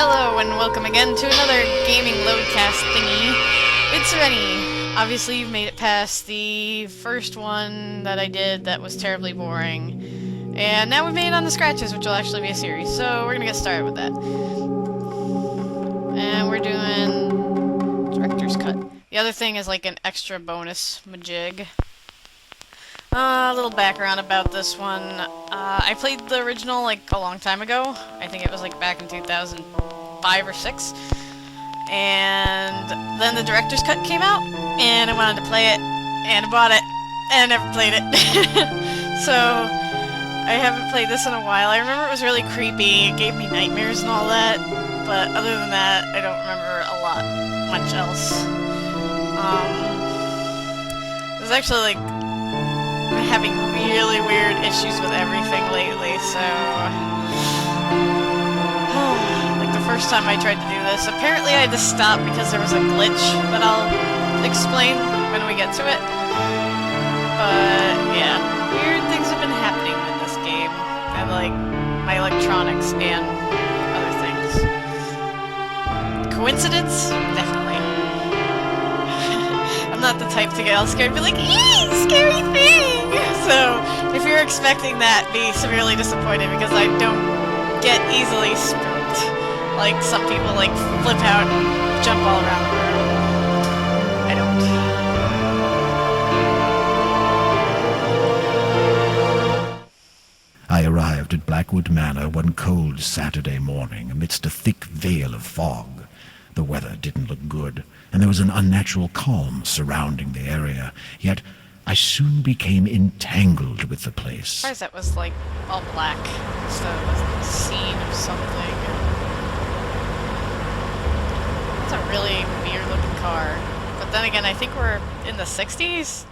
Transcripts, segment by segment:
Hello and welcome again to another GamingLoad cast thingy. It's Sereni. Obviously you've made it past the first one that I did that was terribly boring. And now we've made it on the scratches, which will actually be a series. So we're gonna get started with that. And we're doing director's cut. The other thing is like an extra bonus majig. A little background about this one. I played the original like a long time ago. I think it was like back in 2005 or 6. And then the director's cut came out, and I wanted to play it, and I bought it, and I never played it. So, I haven't played this in a while. I remember it was really creepy, it gave me nightmares and all that, but other than that, I don't remember much else. It was actually like having really weird issues with everything lately, so like the first time I tried to do this, apparently I had to stop because there was a glitch that I'll explain when we get to it. But yeah, weird things have been happening in this game, and like my electronics and other things. Coincidence? Definitely. I'm not the type to get all scared and be like, eee, scary thing! So, if you're expecting that, be severely disappointed because I don't get easily spooked. Like some people like flip out and jump all around the room. I don't. I arrived at Blackwood Manor one cold Saturday morning amidst a thick veil of fog. The weather didn't look good, and there was an unnatural calm surrounding the area, yet I soon became entangled with the place. Surprised that was like all black instead of a scene of something. It's a really weird looking car. But then again, I think we're in the 60s?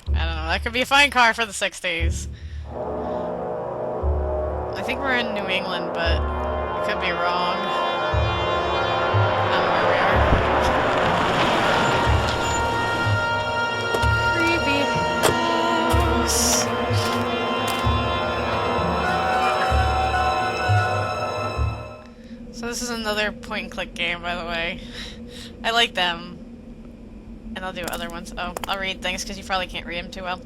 I don't know, that could be a fine car for the 60s. I think we're in New England, but I could be wrong. I don't know where we are. So this is another point-and-click game, by the way. I like them. And I'll do other ones. Oh, I'll read things, because you probably can't read them too well.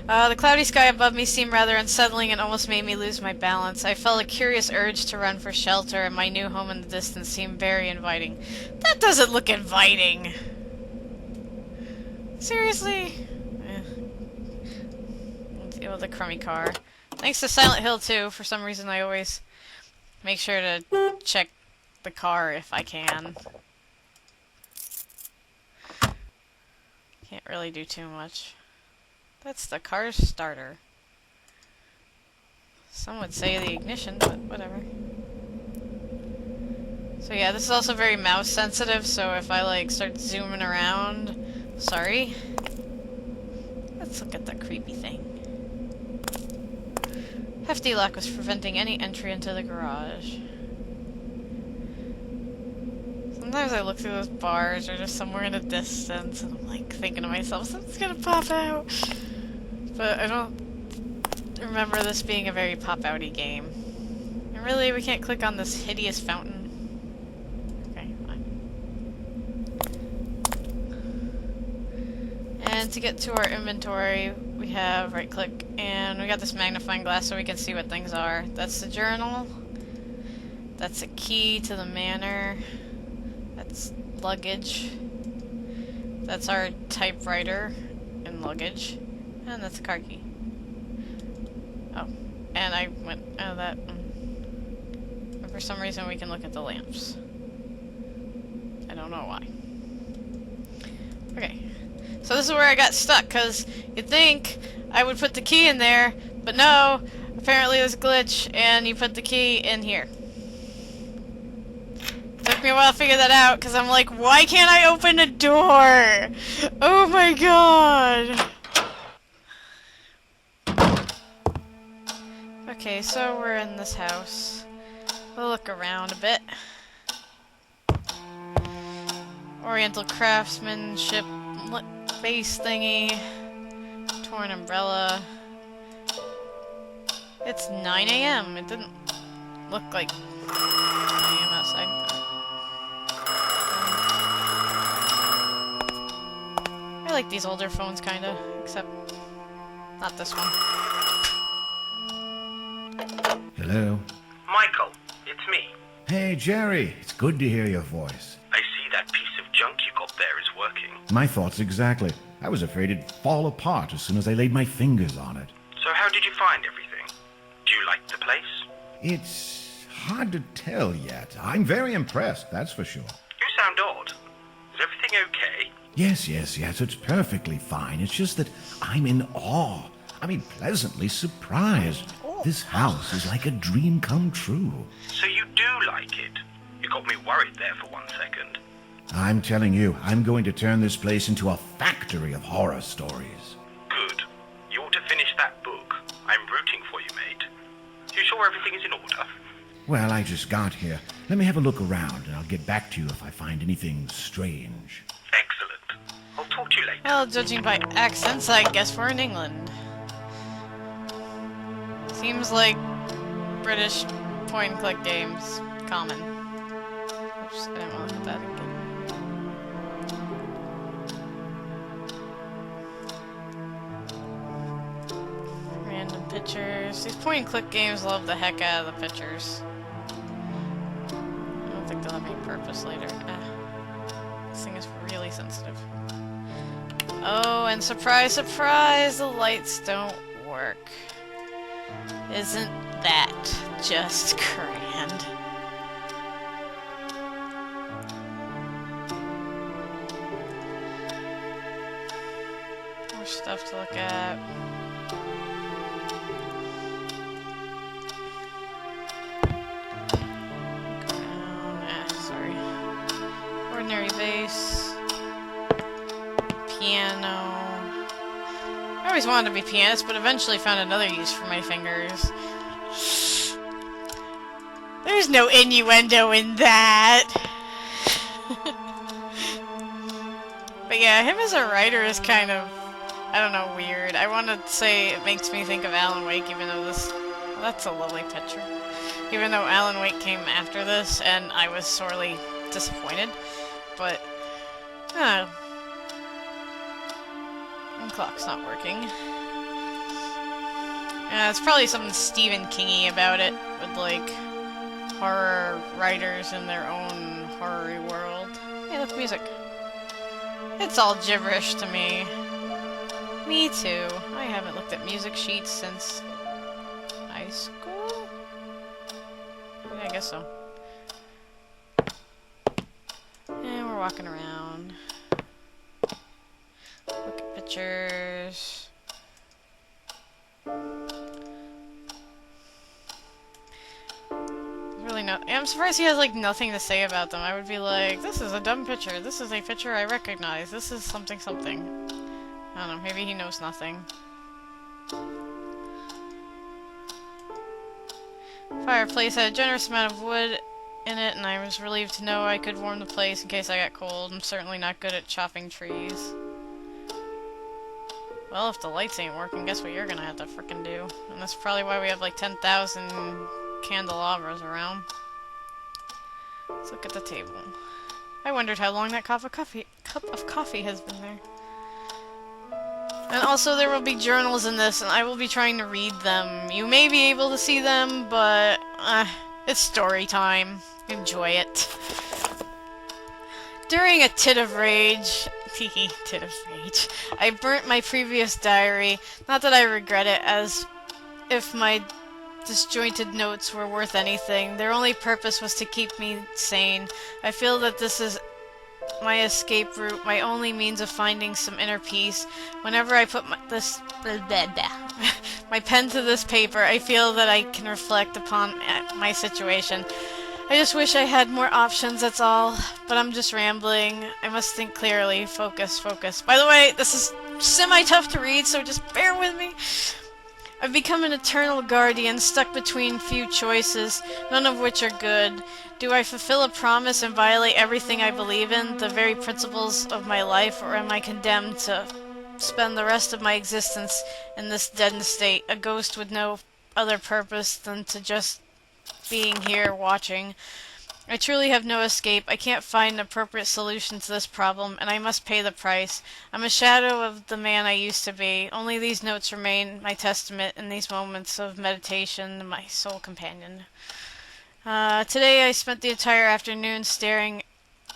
The cloudy sky above me seemed rather unsettling and almost made me lose my balance. I felt a curious urge to run for shelter, and my new home in the distance seemed very inviting. That doesn't look inviting! Seriously? Let's deal with the crummy car. Thanks to Silent Hill 2, for some reason I always make sure to check the car if I can. Can't really do too much. That's the car's starter. Some would say the ignition, but whatever. So yeah, this is also very mouse sensitive, so if I like start zooming around... Sorry. Let's look at the creepy thing. Hefty lock was preventing any entry into the garage. Sometimes I look through those bars or just somewhere in the distance and I'm like thinking to myself, something's gonna pop out. But I don't remember this being a very pop-outy game. And really, we can't click on this hideous fountain. Okay, fine. And to get to our inventory, we have right-click, and we got this magnifying glass so we can see what things are. That's the journal. That's a key to the manor. That's luggage. That's our typewriter and luggage. And that's a car key. Oh, and I went out of that. And for some reason we can look at the lamps. I don't know why. Okay. So this is where I got stuck, because you'd think I would put the key in there, but no, apparently there's a glitch, and you put the key in here. Took me a while to figure that out, because I'm like, why can't I open a door? Oh my god! Okay, so we're in this house. We'll look around a bit. Oriental craftsmanship base thingy. Torn umbrella. It's 9 a.m. It didn't look like 9 a.m. outside. I like these older phones, kinda, except not this one. Hello? Michael, it's me. Hey, Jerry. It's good to hear your voice. I see that piece of junk you got there is working. My thoughts exactly. I was afraid it'd fall apart as soon as I laid my fingers on it. So how did you find everything? Do you like the place? It's hard to tell yet. I'm very impressed, that's for sure. You sound odd. Is everything okay? Yes, it's perfectly fine. It's just that I'm in awe. I mean, pleasantly surprised. This house is like a dream come true. So you do like it? You got me worried there for 1 second. I'm telling you, I'm going to turn this place into a factory of horror stories. Good. You ought to finish that book. I'm rooting for you, mate. You sure everything is in order? Well, I just got here. Let me have a look around, and I'll get back to you if I find anything strange. Excellent. I'll talk to you later. Well, judging by accents, I guess we're in England. Seems like British point-and-click games. Common. Oops, I didn't want to look at that again. Random pictures. These point-and-click games love the heck out of the pictures. I don't think they'll have any purpose later. This thing is really sensitive. Oh, and surprise, surprise, the lights don't work. Isn't that just grand? More stuff to look at. Sorry. Ordinary bass. Piano. I always wanted to be a pianist, but eventually found another use for my fingers. There's no innuendo in that! But yeah, him as a writer is kind of, I don't know, weird. I want to say it makes me think of Alan Wake, even though this... Well, that's a lovely picture. Even though Alan Wake came after this, and I was sorely disappointed. But, I don't know. Clock's not working. It's probably something Stephen King-y about it, with like horror writers in their own horror world. Hey, look, music. It's all gibberish to me. Me too. I haven't looked at music sheets since high school? Yeah, I guess so. And we're walking around. Look at pictures. Really not. I'm surprised he has like nothing to say about them. I would be like, this is a dumb picture. This is a picture I recognize. This is something something. I don't know. Maybe he knows nothing. Fireplace had a generous amount of wood in it, and I was relieved to know I could warm the place in case I got cold. I'm certainly not good at chopping trees. Well, if the lights ain't working, guess what you're gonna have to frickin' do? And that's probably why we have like 10,000 candelabras around. Let's look at the table. I wondered how long that cup of coffee has been there. And also there will be journals in this, and I will be trying to read them. You may be able to see them, but it's story time. Enjoy it. During a tit of rage, tit of rage, I burnt my previous diary. Not that I regret it, as if my disjointed notes were worth anything. Their only purpose was to keep me sane. I feel that this is my escape route, my only means of finding some inner peace. Whenever I put my pen to this paper, I feel that I can reflect upon my situation. I just wish I had more options, that's all. But I'm just rambling. I must think clearly. Focus, focus. By the way, this is semi-tough to read, so just bear with me. I've become an eternal guardian, stuck between few choices, none of which are good. Do I fulfill a promise and violate everything I believe in, the very principles of my life, or am I condemned to spend the rest of my existence in this deadened state, a ghost with no other purpose than to just being here watching? I truly have no escape. I can't find an appropriate solution to this problem, and I must pay the price. I'm a shadow of the man I used to be. Only these notes remain my testament in these moments of meditation, my sole companion. Today I spent the entire afternoon staring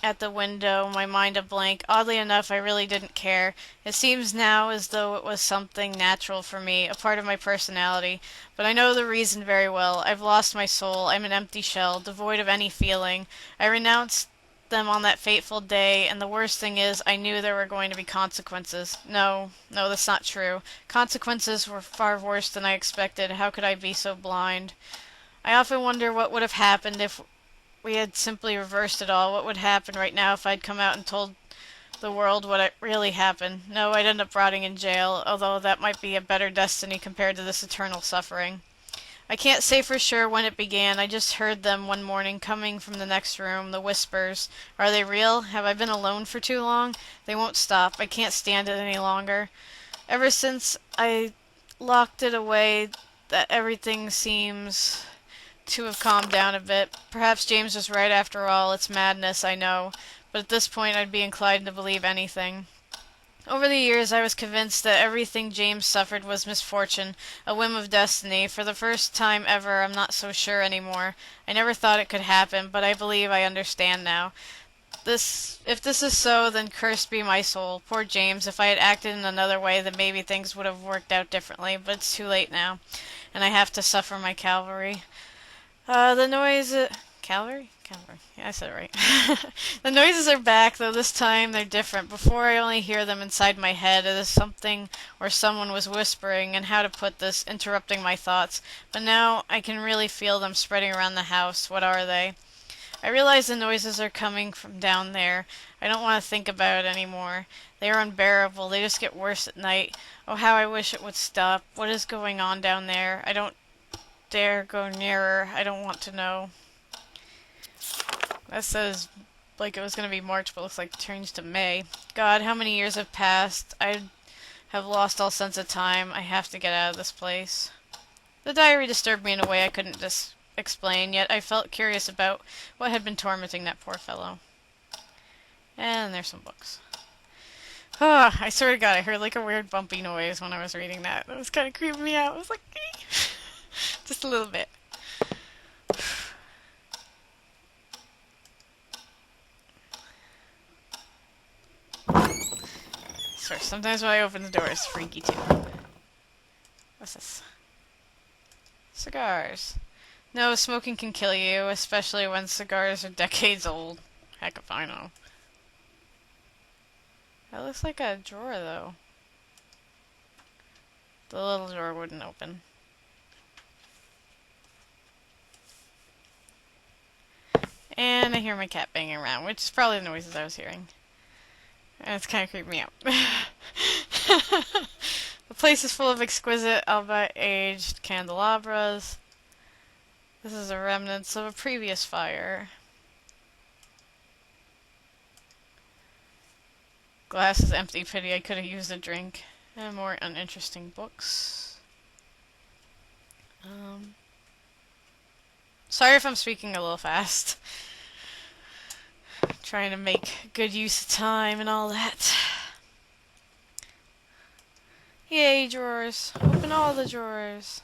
at the window, my mind a blank. Oddly enough, I really didn't care. It seems now as though it was something natural for me, a part of my personality. But I know the reason very well. I've lost my soul. I'm an empty shell, devoid of any feeling. I renounced them on that fateful day, and the worst thing is, I knew there were going to be consequences. No, that's not true. Consequences were far worse than I expected. How could I be so blind? I often wonder what would have happened if we had simply reversed it all. What would happen right now if I'd come out and told the world what really happened? No, I'd end up rotting in jail, although that might be a better destiny compared to this eternal suffering. I can't say for sure when it began. I just heard them one morning coming from the next room, the whispers. Are they real? Have I been alone for too long? They won't stop. I can't stand it any longer. Ever since I locked it away, that everything seems to have calmed down a bit. Perhaps James was right after all. It's madness, I know, but at this point I'd be inclined to believe anything. Over the years I was convinced that everything James suffered was misfortune, a whim of destiny. For the first time ever I'm not so sure anymore. I never thought it could happen, but I believe I understand now. If this is so, then cursed be my soul. Poor James. If I had acted in another way, then maybe things would have worked out differently, but it's too late now, and I have to suffer my Calvary. The noise... Calvary? Calvary. Yeah, I said it right. The noises are back, though this time they're different. Before I only hear them inside my head. It is something or someone was whispering, and how to put this, interrupting my thoughts. But now I can really feel them spreading around the house. What are they? I realize the noises are coming from down there. I don't want to think about it anymore. They are unbearable. They just get worse at night. Oh, how I wish it would stop. What is going on down there? I don't dare go nearer. I don't want to know. That says like it was going to be March, but looks like it turns to May. God, how many years have passed? I have lost all sense of time. I have to get out of this place. The diary disturbed me in a way I couldn't explain, yet I felt curious about what had been tormenting that poor fellow. And there's some books. Ah, I swear to God, I heard like a weird bumpy noise when I was reading that. That was kind of creeping me out. I was like, just a little bit. Sorry, sometimes when I open the door, it's freaky too. What's this? Cigars. No, smoking can kill you, especially when cigars are decades old. Heck if I know. That looks like a drawer, though. The little drawer wouldn't open. And I hear my cat banging around, which is probably the noises I was hearing. And it's kind of creeping me out. The place is full of exquisite, albeit aged candelabras. This is a remnants of a previous fire. Glass is empty. Pity I could have used a drink. And more uninteresting books. Sorry if I'm speaking a little fast. Trying to make good use of time and all that. Yay, drawers. Open all the drawers.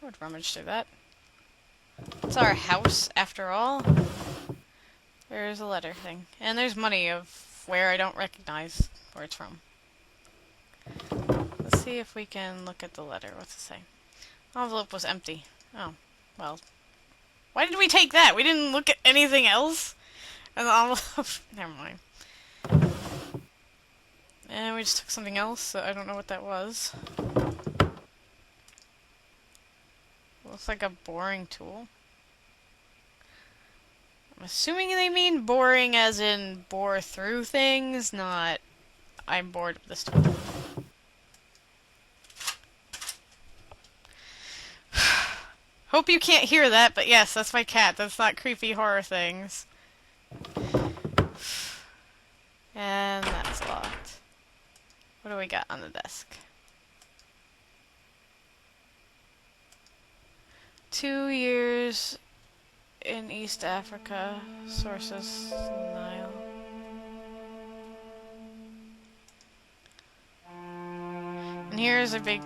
I would rummage through that. It's our house, after all. There's a letter thing. And there's money of where I don't recognize where it's from. Let's see if we can look at the letter. What's it say? The envelope was empty. Oh, well. Why did we take that? We didn't look at anything else? And the envelope... Never mind. And we just took something else, so I don't know what that was. Looks like a boring tool. I'm assuming they mean boring as in bore through things, not I'm bored of this tool. Hope you can't hear that, but yes, that's my cat. That's not creepy horror things. And that's locked. What do we got on the desk? 2 years in East Africa. Sources: Nile. And here's a big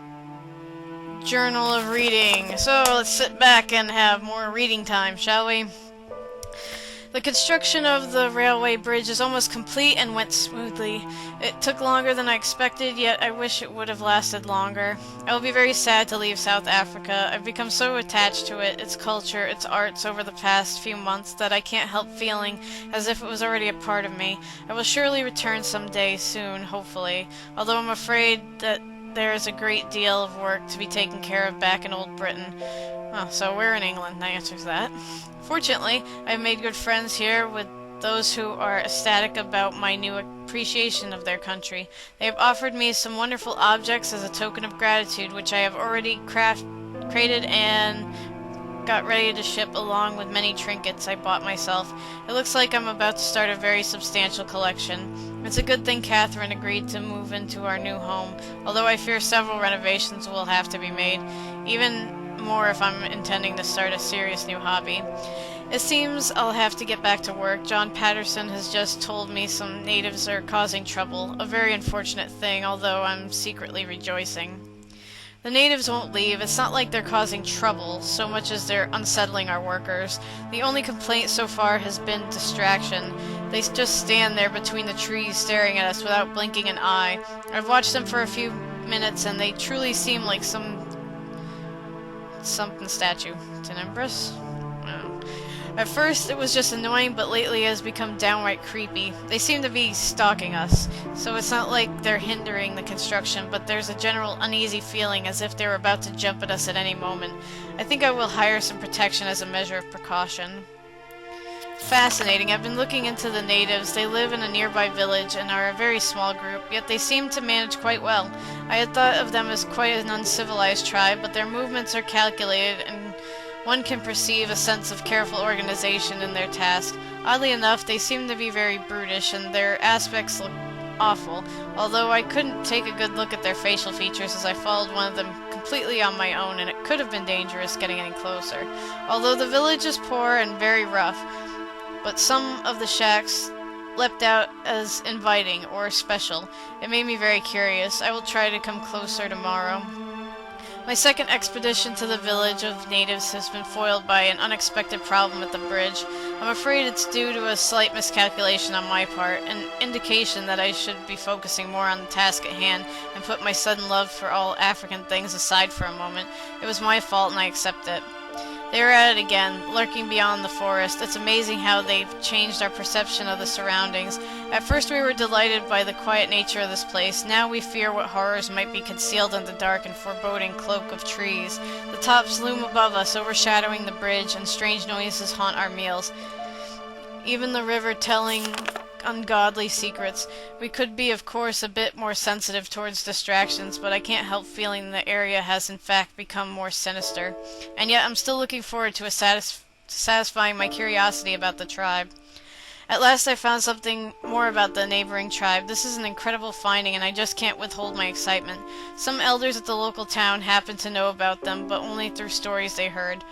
journal of reading. So let's sit back and have more reading time, shall we? The construction of the railway bridge is almost complete and went smoothly. It took longer than I expected, yet I wish it would have lasted longer. I will be very sad to leave South Africa. I've become so attached to it, its culture, its arts over the past few months that I can't help feeling as if it was already a part of me. I will surely return someday soon, hopefully, although I'm afraid that there is a great deal of work to be taken care of back in old Britain. Oh, so we're in England, that answers that. Fortunately, I've made good friends here with those who are ecstatic about my new appreciation of their country. They have offered me some wonderful objects as a token of gratitude, which I have already created and got ready to ship, along with many trinkets I bought myself. It looks like I'm about to start a very substantial collection. It's a good thing Catherine agreed to move into our new home, although I fear several renovations will have to be made, even more if I'm intending to start a serious new hobby. It seems I'll have to get back to work. John Patterson has just told me some natives are causing trouble, a very unfortunate thing, although I'm secretly rejoicing. The natives won't leave. It's not like they're causing trouble, so much as they're unsettling our workers. The only complaint so far has been distraction. They just stand there between the trees staring at us without blinking an eye. I've watched them for a few minutes and they truly seem like something statue. Tenebris? Oh. At first it was just annoying, but lately it has become downright creepy. They seem to be stalking us, so it's not like they're hindering the construction, but there's a general uneasy feeling as if they were about to jump at us at any moment. I think I will hire some protection as a measure of precaution. Fascinating. I've been looking into the natives. They live in a nearby village and are a very small group, yet they seem to manage quite well. I had thought of them as quite an uncivilized tribe, but their movements are calculated and one can perceive a sense of careful organization in their task. Oddly enough, they seem to be very brutish and their aspects look awful, although I couldn't take a good look at their facial features as I followed one of them completely on my own, and it could have been dangerous getting any closer. Although the village is poor and very rough, but some of the shacks leapt out as inviting or special. It made me very curious. I will try to come closer tomorrow. My second expedition to the village of natives has been foiled by an unexpected problem at the bridge. I'm afraid it's due to a slight miscalculation on my part, an indication that I should be focusing more on the task at hand and put my sudden love for all African things aside for a moment. It was my fault and I accept it. They are at it again, lurking beyond the forest. It's amazing how they've changed our perception of the surroundings. At first we were delighted by the quiet nature of this place. Now we fear what horrors might be concealed in the dark and foreboding cloak of trees. The tops loom above us, overshadowing the bridge, and strange noises haunt our meals. Even the river telling ungodly secrets. We could be, of course, a bit more sensitive towards distractions, but I can't help feeling the area has in fact become more sinister. And yet I'm still looking forward to satisfying my curiosity about the tribe. At last I found something more about the neighboring tribe. This is an incredible finding, and I just can't withhold my excitement. Some elders at the local town happen to know about them, but only through stories they heard.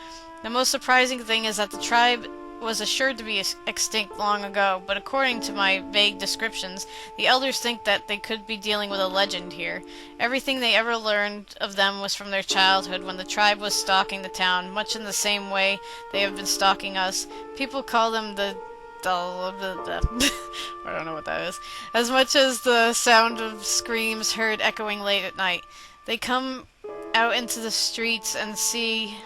The most surprising thing is that the tribe was assured to be extinct long ago, but according to my vague descriptions, the elders think that they could be dealing with a legend here. Everything they ever learned of them was from their childhood, when the tribe was stalking the town, much in the same way they have been stalking us. People call them the I don't know what that is. As much as the sound of screams heard echoing late at night. They come out into the streets and see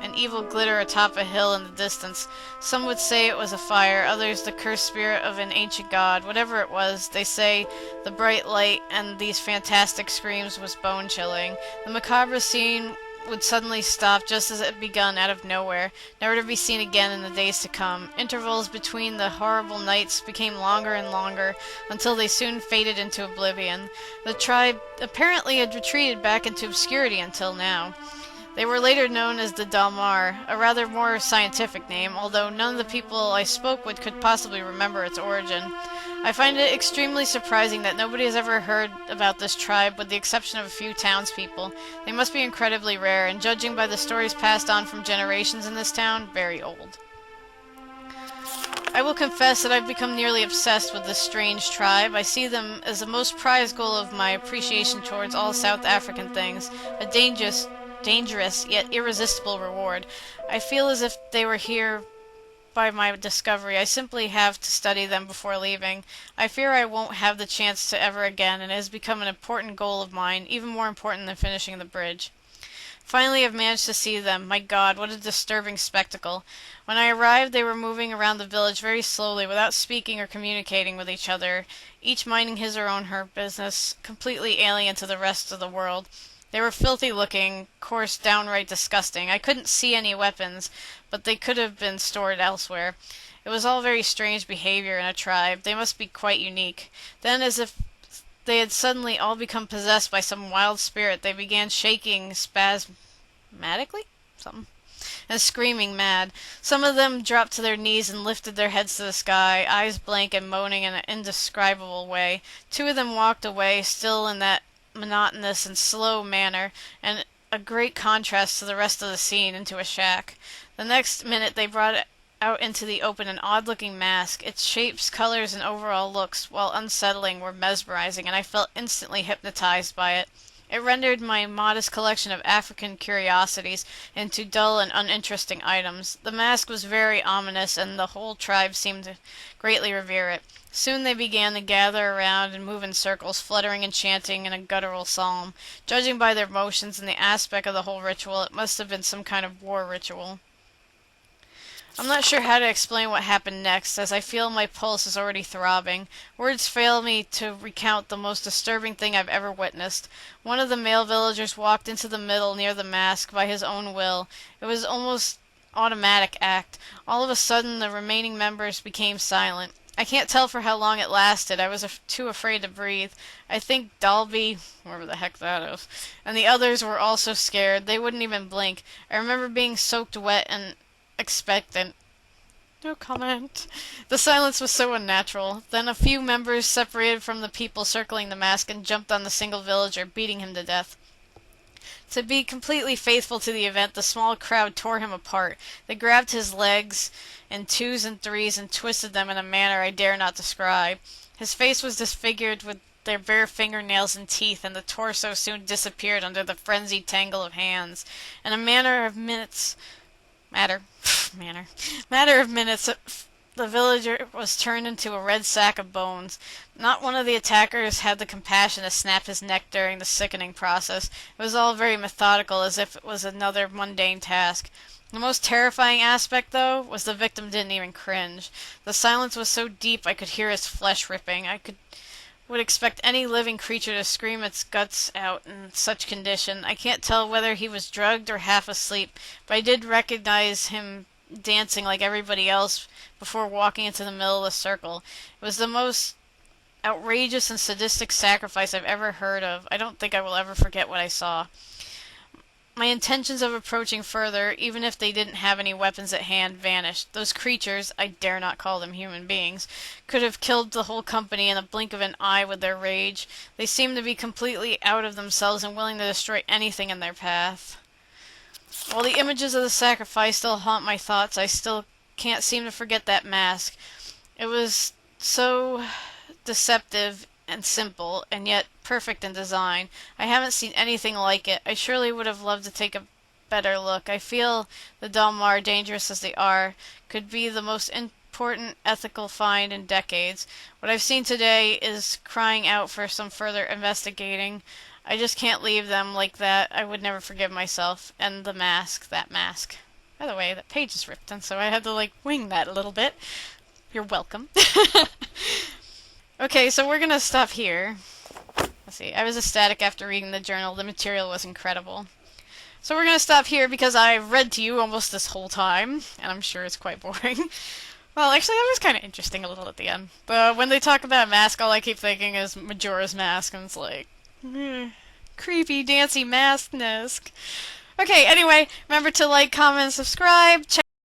an evil glitter atop a hill in the distance. Some would say it was a fire, others the cursed spirit of an ancient god. Whatever it was, they say the bright light and these fantastic screams was bone-chilling. The macabre scene would suddenly stop just as it had begun, out of nowhere, never to be seen again in the days to come. Intervals between the horrible nights became longer and longer, until they soon faded into oblivion. The tribe apparently had retreated back into obscurity until now. They were later known as the Dalmar, a rather more scientific name, although none of the people I spoke with could possibly remember its origin. I find it extremely surprising that nobody has ever heard about this tribe with the exception of a few townspeople. They must be incredibly rare, and judging by the stories passed on from generations in this town, very old. I will confess that I've become nearly obsessed with this strange tribe. I see them as the most prized goal of my appreciation towards all South African things, a dangerous yet irresistible reward. I feel as if they were here by my discovery. I simply have to study them before leaving. I fear I won't have the chance to ever again, and it has become an important goal of mine, even more important than finishing the bridge. Finally, I've managed to see them. My God, what a disturbing spectacle. When I arrived, they were moving around the village very slowly, without speaking or communicating with each other, each minding his or her business, completely alien to the rest of the world. They were filthy looking, coarse, downright disgusting. I couldn't see any weapons, but they could have been stored elsewhere. It was all very strange behavior in a tribe. They must be quite unique. Then, as if they had suddenly all become possessed by some wild spirit, they began shaking spasmodically? Something. And screaming mad. Some of them dropped to their knees and lifted their heads to the sky, eyes blank and moaning in an indescribable way. Two of them walked away, still in that monotonous and slow manner, and a great contrast to the rest of the scene, into a shack. The next minute they brought out into the open an odd-looking mask. Its shapes, colors, and overall looks, while unsettling, were mesmerizing, and I felt instantly hypnotized by it. It rendered my modest collection of African curiosities into dull and uninteresting items. The mask was very ominous, and the whole tribe seemed to greatly revere it. Soon they began to gather around and move in circles, fluttering and chanting in a guttural psalm. Judging by their motions and the aspect of the whole ritual, it must have been some kind of war ritual. I'm not sure how to explain what happened next, as I feel my pulse is already throbbing. Words fail me to recount the most disturbing thing I've ever witnessed. One of the male villagers walked into the middle near the mask by his own will. It was almost automatic act. All of a sudden the remaining members became silent. I can't tell for how long it lasted. I was too afraid to breathe. I think Dalby, wherever the heck that is, and the others were also scared. They wouldn't even blink. I remember being soaked wet and expectant. No comment. The silence was so unnatural. Then a few members separated from the people circling the mask and jumped on the single villager, beating him to death. To be completely faithful to the event, the small crowd tore him apart. They grabbed his legs in twos and threes and twisted them in a manner I dare not describe. His face was disfigured with their bare fingernails and teeth, and the torso soon disappeared under the frenzied tangle of hands. In a matter of minutes, the villager was turned into a red sack of bones. Not one of the attackers had the compassion to snap his neck during the sickening process. It was all very methodical, as if it was another mundane task. The most terrifying aspect, though, was the victim didn't even cringe. The silence was so deep I could hear his flesh ripping. Would expect any living creature to scream its guts out in such condition. I can't tell whether he was drugged or half asleep, but I did recognize him dancing like everybody else before walking into the middle of the circle. It was the most outrageous and sadistic sacrifice I've ever heard of. I don't think I will ever forget what I saw. My intentions of approaching further, even if they didn't have any weapons at hand, vanished. Those creatures, I dare not call them human beings, could have killed the whole company in a blink of an eye with their rage. They seemed to be completely out of themselves and willing to destroy anything in their path. While the images of the sacrifice still haunt my thoughts, I still can't seem to forget that mask. It was so deceptive and simple, and yet perfect in design. I haven't seen anything like it. I surely would have loved to take a better look. I feel the Dalmar, dangerous as they are, could be the most important ethical find in decades. What I've seen today is crying out for some further investigating. I just can't leave them like that. I would never forgive myself. And the mask, that mask. By the way, that page is ripped, and so I had to, wing that a little bit. You're welcome. Okay, so we're gonna stop here. Let's see, I was ecstatic after reading the journal. The material was incredible. So we're gonna stop here because I've read to you almost this whole time, and I'm sure it's quite boring. Well, actually, that was kind of interesting a little at the end. But when they talk about mask, all I keep thinking is Majora's Mask, and it's like, creepy, dancy mask-nesque. Okay, anyway, remember to like, comment, subscribe.